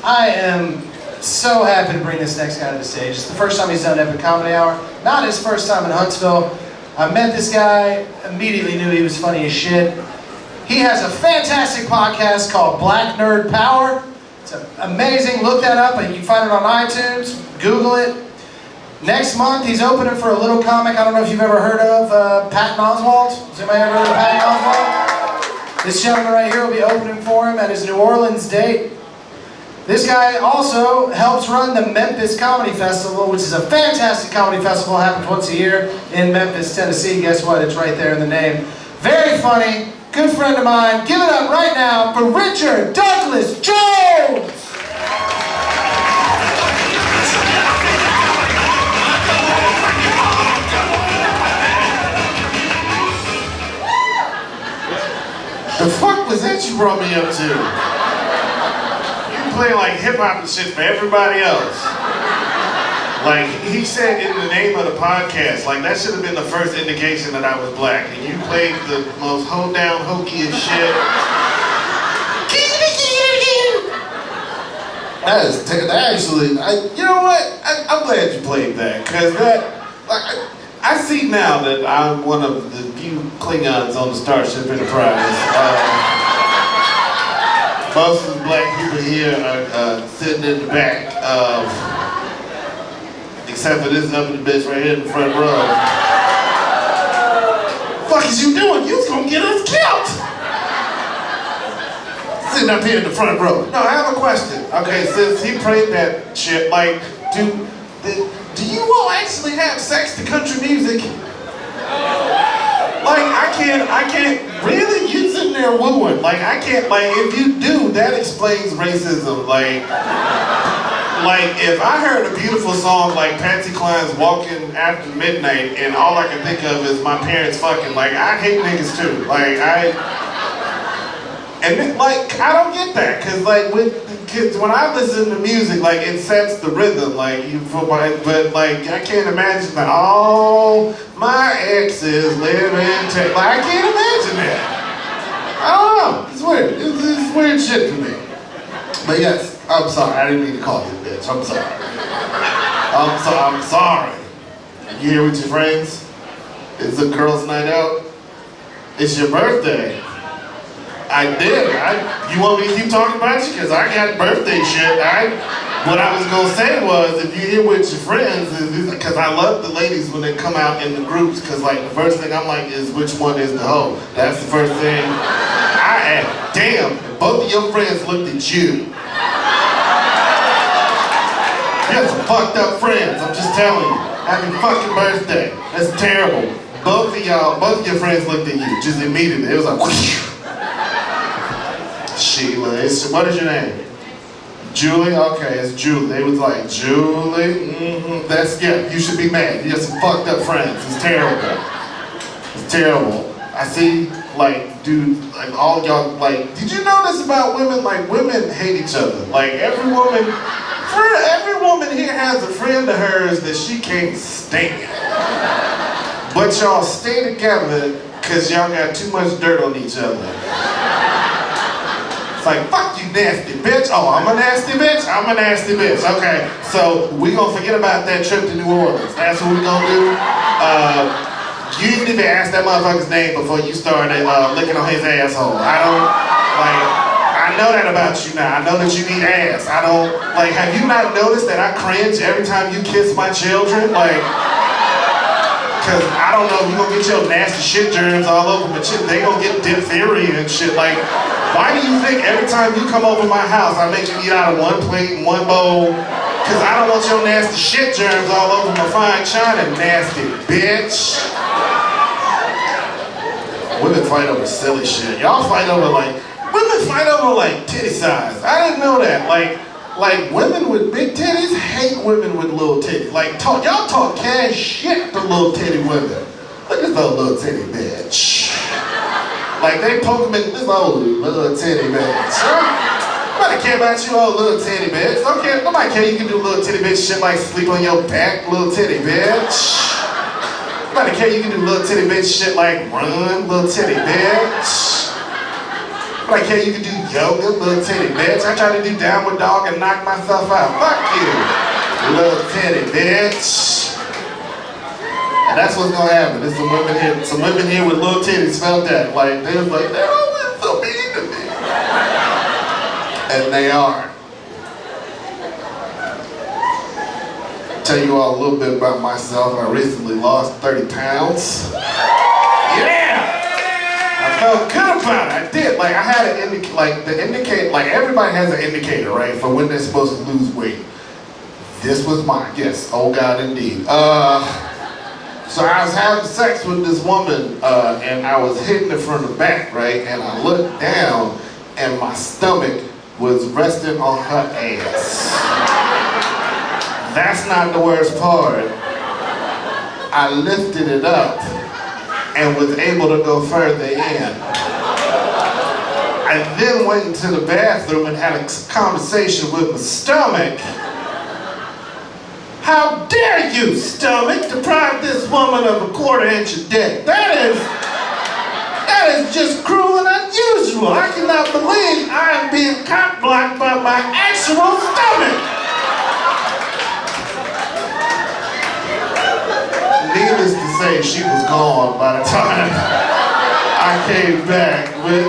I am so happy to bring this next guy to the stage. It's the first time he's done Epic Comedy Hour. Not his first time in Huntsville. I met this guy, immediately knew he was funny as shit. He has a fantastic podcast called Black Nerd Power. It's amazing, look that up, and you can find it on iTunes, Google it. Next month, he's opening for a little comic I don't know if you've ever heard of, Patton Oswalt. Has anybody ever heard of Patton Oswalt? This gentleman right here will be opening for him at his New Orleans date. This guy also helps run the Memphis Comedy Festival, which is a fantastic comedy festival, happens once a year in Memphis, Tennessee. Guess what? It's right there in the name. Very funny, good friend of mine. Give it up right now for Richard Douglas Jones! The fuck was that you brought me up to? Playing like hip-hop and shit for everybody else. Like, he said in the name of the podcast, like that should have been the first indication that I was black. And you played the most hold-down, hokiest shit. You know what? I'm glad you played that, because that, like, I see now that I'm one of the few Klingons on the Starship Enterprise. Most of the black people here are sitting in the back, except for this uppity bitch right here in the front row. What the fuck is you doing? You was gonna get us killed! Sitting up here in the front row. No, I have a question. Okay, since he played that shit, like, do you all actually have sex to country music? Like, I can't, really? You sitting there wooing. Like, I can't, like, if you do, that explains racism. Like, if I heard a beautiful song like Patsy Cline's Walking After Midnight and all I can think of is my parents fucking, like, I hate niggas too. Like, I don't get that, cause like when I listen to music, like it sets the rhythm, like but like I can't imagine that all my exes live in Texas. Like I can't imagine that. I don't know. It's weird. It's weird shit to me. But yes, I'm sorry. I didn't mean to call you a bitch. I'm sorry. I'm sorry. You here with your friends? It's a girls' night out. It's your birthday. I did. You want me to keep talking about you? Because I got birthday shit. What I was going to say was, if you're here with your friends, because I love the ladies when they come out in the groups, because like the first thing I'm like is, which one is the hoe? That's the first thing I ask. Damn, both of your friends looked at you. You have some fucked up friends, I'm just telling you. Happy fucking birthday. That's terrible. Both of your friends looked at you, just immediately. It was like, whoosh. Sheila, what is your name? Julie? Okay, it's Julie. They was like, Julie? That's, yeah, you should be mad. You have some fucked up friends. It's terrible. It's terrible. I see, like, dude, like, all y'all, like, did you notice about women? Like, women hate each other. Like, every woman here has a friend of hers that she can't stand. But y'all stay together because y'all got too much dirt on each other. Like, fuck you, nasty bitch. Oh, I'm a nasty bitch? I'm a nasty bitch. Okay, so we gonna forget about that trip to New Orleans. That's what we gonna do. You didn't even ask that motherfucker's name before you started licking on his asshole. I know that about you now. I know that you eat ass. Have you not noticed that I cringe every time you kiss my children? Like, cause I don't know, you gonna get your nasty shit germs all over my shit. They gonna get diphtheria and shit. Like, why do you think every time you come over my house, I make you eat out of one plate and one bowl? Cause I don't want your nasty shit germs all over my fine china, nasty bitch. Women fight over silly shit. Y'all fight over women fight over titty size. I didn't know that. Like women with big titties hate women with little titties. Like y'all talk cash shit to little titty women. Look at that little titty bitch. Like they poke them in this old little titty bitch. Nobody care about you, old little titty bitch. Nobody care you can do little titty bitch shit like sleep on your back, little titty bitch. Nobody care you can do little titty bitch shit like run, little titty bitch. Like, yeah, you can do yoga, little titty, bitch. I tried to do downward dog and knock myself out. Fuck you, little titty, bitch. And that's what's gonna happen. There's some women here with little titties felt that. Like, they was like, they're always so mean to me. And they are. Tell you all a little bit about myself. I recently lost 30 pounds. Yeah! I felt good about it. I did. Like, I had an indicator, like everybody has an indicator, right, for when they're supposed to lose weight. This was mine. Yes. Oh God, indeed. So I was having sex with this woman, and I was hitting her from the back, right? And I looked down, and my stomach was resting on her ass. That's not the worst part. I lifted it up and was able to go further in. I then went into the bathroom and had a conversation with my stomach. How dare you, stomach, deprive this woman of a quarter-inch of dick? That is just cruel and unusual. I cannot believe I am being cock-blocked by my actual stomach. Needless to say, she was gone by the time I came back. But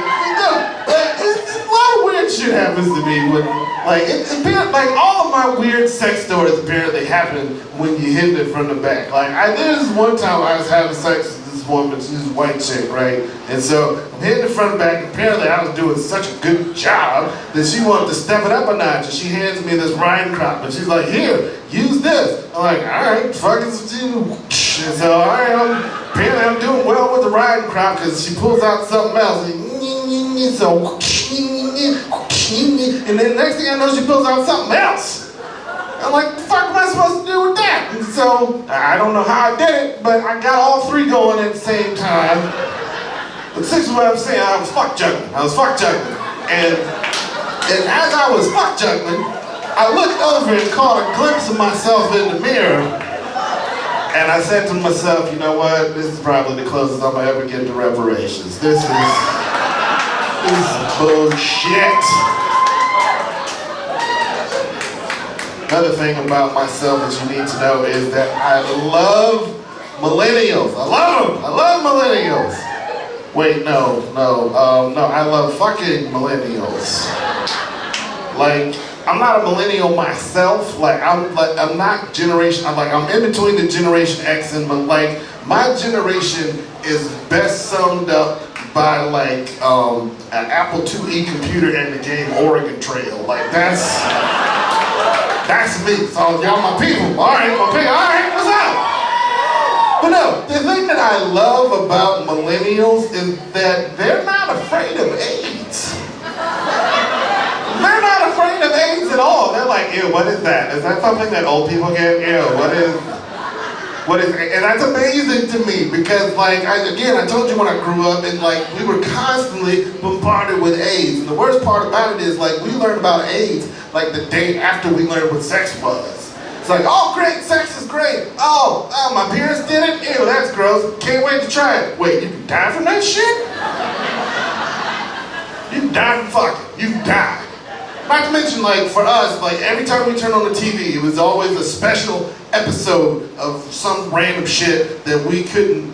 a lot of weird shit happens to me when, like all of my weird sex stories apparently happen when you hit it from the back. Like, there was one time I was having sex with this woman, she's a white chick, right? And so I'm hitting it from the back, and apparently I was doing such a good job that she wanted to step it up a notch, and she hands me this riding crop, and she's like, here, use this. I'm like, all right, fuck it. And so, all right, apparently I'm doing well with the riding crop because she pulls out something else. So, and then next thing I know, she pulls out something else. I'm like, the fuck am I supposed to do with that? And so, I don't know how I did it, but I got all three going at the same time. But essentially what I'm saying, I was fuck juggling. And as I was fuck juggling, I looked over and caught a glimpse of myself in the mirror. And I said to myself, you know what? This is probably the closest I'm gonna ever get to reparations. This is bullshit. Another thing about myself that you need to know is that I love millennials. I love millennials. Wait, no, I love fucking millennials. Like, I'm not a millennial myself. I'm in between the Generation X and, like, my generation is best summed up by, like, an Apple IIe computer and the game Oregon Trail. Like, that's me. So y'all my people. All right, what's up? But no, the thing that I love about millennials is that they're not afraid of AIDS. They're not afraid of AIDS at all. They're like, ew, what is that? Is that something that old people get? Ew, what is, and that's amazing to me because, like, I told you when I grew up and, like, we were constantly bombarded with AIDS. And the worst part about it is, like, we learned about AIDS, like, the day after we learned what sex was. It's like, oh, great, sex is great. Oh, my parents did it? Ew, that's gross. Can't wait to try it. Wait, you can die from that shit? You can die from fucking. You can die. Not to mention, like, for us, like, every time we turned on the TV, it was always a special episode of some random shit that we couldn't,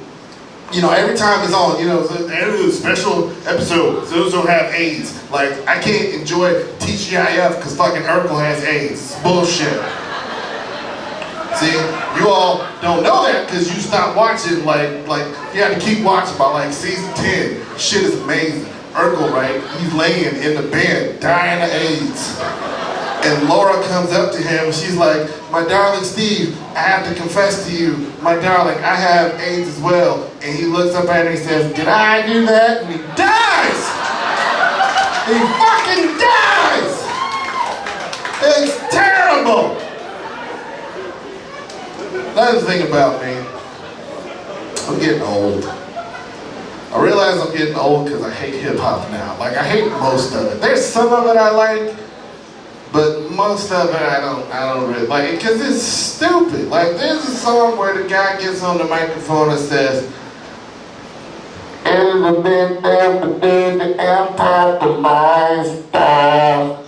every time it's on, it's a special episode, those don't have AIDS. Like, I can't enjoy TGIF because fucking Urkel has AIDS. It's bullshit. See, you all don't know that because you stopped watching, like, you had to keep watching by, like, season 10. Shit is amazing. Urkel, right? He's laying in the bed, dying of AIDS. And Laura comes up to him, and she's like, my darling Steve, I have to confess to you, my darling, I have AIDS as well. And he looks up at her and he says, did I do that? And he dies! He fucking dies! It's terrible! Another thing about me, I'm getting old. I realize I'm getting old because I hate hip-hop now. Like, I hate most of it. There's some of it I like, but most of it I don't really like it because it's stupid. Like, there's a song where the guy gets on the microphone and says, ever been there to do the empire to my style?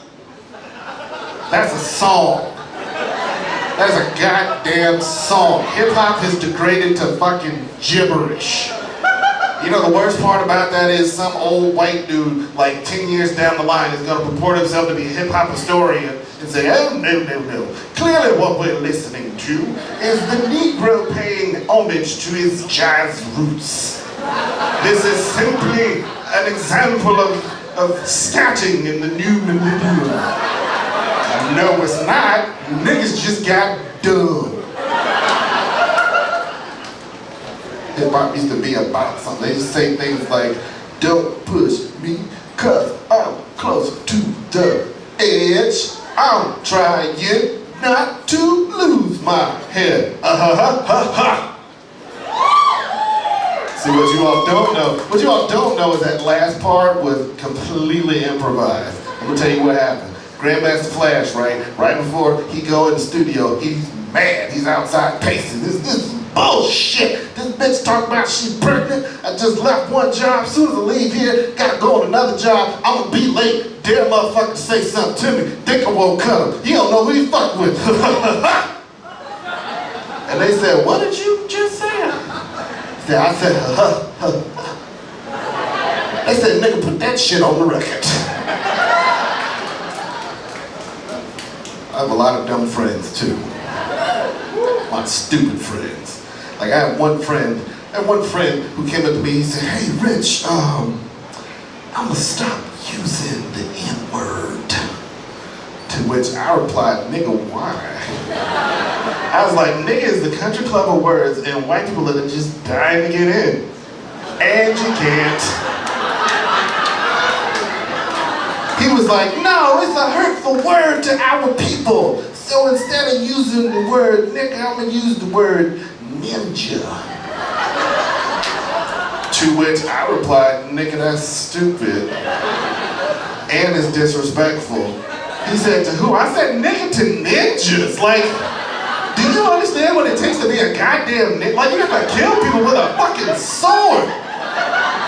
That's a song. That's a goddamn song. Hip-hop has degraded to fucking gibberish. You know, the worst part about that is some old white dude, like 10 years down the line, is gonna purport himself to be a hip-hop historian and say, oh, no. Clearly what we're listening to is the Negro paying homage to his jazz roots. This is simply an example of scatting in the new millennium. No, it's not. Niggas just got dumb. Hip-hop used to be about something. They used to say things like, don't push me, cause I'm close to the edge. I'm trying not to lose my head. See, what you all don't know is that last part was completely improvised. I'm gonna tell you what happened. Grandmaster Flash, right before he go in the studio, he's mad, he's outside pacing. This is bullshit. This bitch talking about she's pregnant. I just left one job. As soon as I leave here, gotta go on another job. I'm gonna be late. Dare motherfucker say something to me. Think I won't cut him. He don't know who he fuck with. And they said, what did you just say? I said, They said, nigga, put that shit on the record. I have a lot of dumb friends too. A lot of stupid friends. Like I have one friend who came up to me, he said, hey Rich, I'm gonna stop using the N-word. To which I replied, nigga, why? I was like, nigga is the country club of words and white people that are just dying to get in. And you can't. He was like, no, it's a hurtful word to our people. So instead of using the word nigga, I'm gonna use the word ninja. To which I replied, nigga, that's stupid. And it's disrespectful. He said, to who? I said, nigga, to ninjas. Like, do you understand what it takes to be a goddamn ninja? Like, you have to kill people with a fucking sword.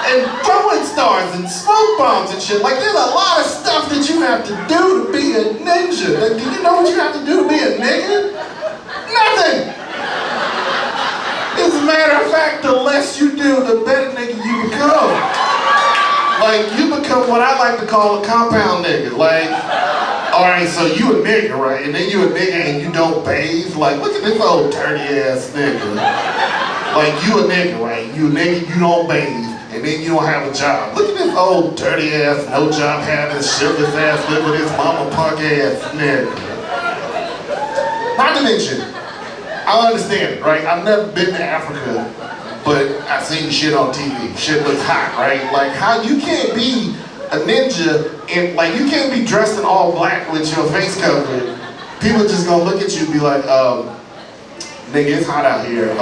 And throwing stars and smoke bombs and shit. Like, there's a lot of stuff that you have to do to be a ninja. Like, do you know what you have to do to be a nigga? Nothing! As a matter of fact, the less you do, the better nigga you become. Like, you become what I like to call a compound nigga. Like, alright, so you a nigga, right? And then you a nigga and you don't bathe. Like, look at this old dirty ass nigga. Like, you a nigga, right? You a nigga, you don't bathe. And then you don't have a job. Look at this old dirty ass, no job having, shiftless ass, live with his mama punk ass nigga. Not to mention, I understand it, right? I've never been to Africa, but I've seen shit on TV. Shit looks hot, right? Like how you can't be a ninja and like you can't be dressed in all black with your face covered. People just gonna look at you and be like, nigga, it's hot out here.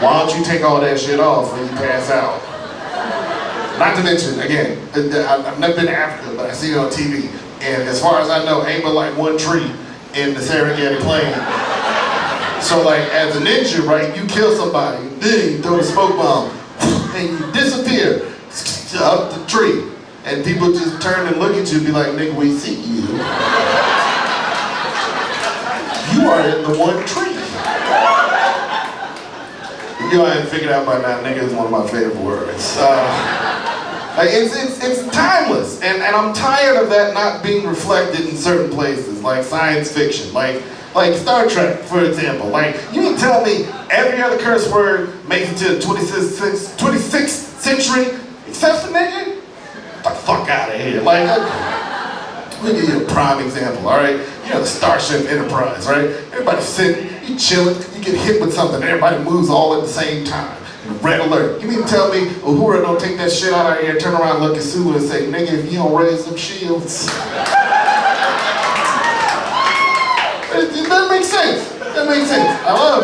Why don't you take all that shit off when you pass out? Not to mention, again, I've never been to Africa, but I see it on TV. And as far as I know, ain't but like one tree in the Serengeti Plain. So like, as a ninja, right, you kill somebody, then you throw the smoke bomb, and you disappear up the tree. And people just turn and look at you and be like, nigga, we see you. You are in the one tree. You know, I haven't figured out by now, nigga is one of my favorite words. Like it's timeless, and I'm tired of that not being reflected in certain places, like science fiction, like Star Trek, for example. Like, you can tell me every other curse word makes it to the 26th century, except for nigga? Get the fuck out of here. Like, let me give you a prime example, all right? You know, the Starship Enterprise, right? Everybody's sitting, you chilling, you get hit with something, everybody moves all at the same time. Red alert. You mean to tell me Uhura don't take that shit out of here, turn around, look at Sulu and say, nigga, if you don't raise them shields. It doesn't make sense. That makes sense. I love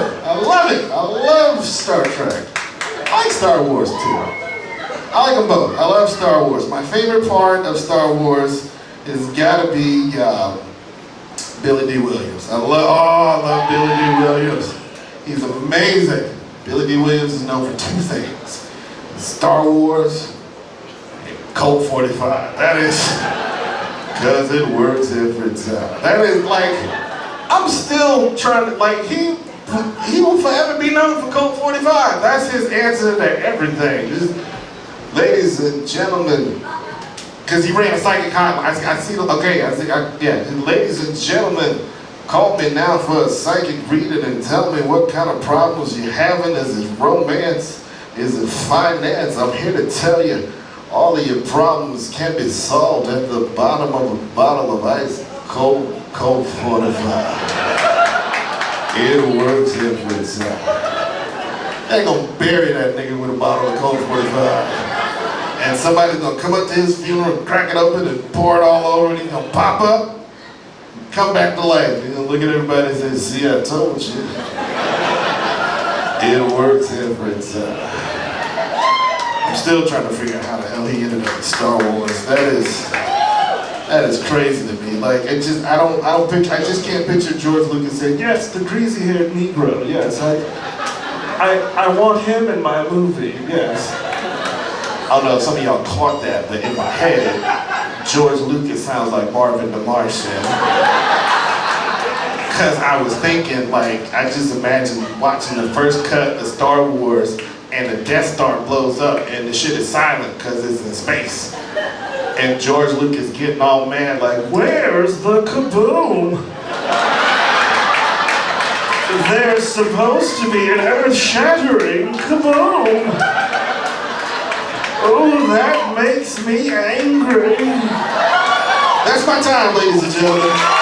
it. I love Star Trek. I like Star Wars too. I like them both. I love Star Wars. My favorite part of Star Wars has gotta be Billy D. Williams. I love Billy D. Williams. He's amazing. Billy D. Williams is known for two things. Star Wars, Colt 45. That is, cause it works every time. That is like, I'm still trying to, like, he will forever be known for Colt 45. That's his answer to everything. Just, ladies and gentlemen, because he ran a psychic hotline. I see, okay, yeah, ladies and gentlemen, call me now for a psychic reading and tell me what kind of problems you're having. Is it romance? Is it finance? I'm here to tell you all of your problems can be solved at the bottom of a bottle of ice cold Colt 45. It works every time. They ain't gonna bury that nigga with a bottle of Colt 45. And somebody's gonna come up to his funeral, crack it open and pour it all over, and he's gonna pop up, come back to life. He's gonna look at everybody and say, see, I told you. It works every time. I'm still trying to figure out how the hell he ended up in Star Wars. That is crazy to me. Like, I just can't picture George Lucas saying, yes, the greasy-haired Negro, yes, I want him in my movie, yes. I don't know if some of y'all caught that, but in my head, George Lucas sounds like Marvin the Martian. Because I was thinking, like, I just imagined watching the first cut of Star Wars and the Death Star blows up and the shit is silent because it's in space. And George Lucas getting all mad like, where's the kaboom? There's supposed to be an earth-shattering kaboom. Oh, that makes me angry. That's my time, ladies and gentlemen.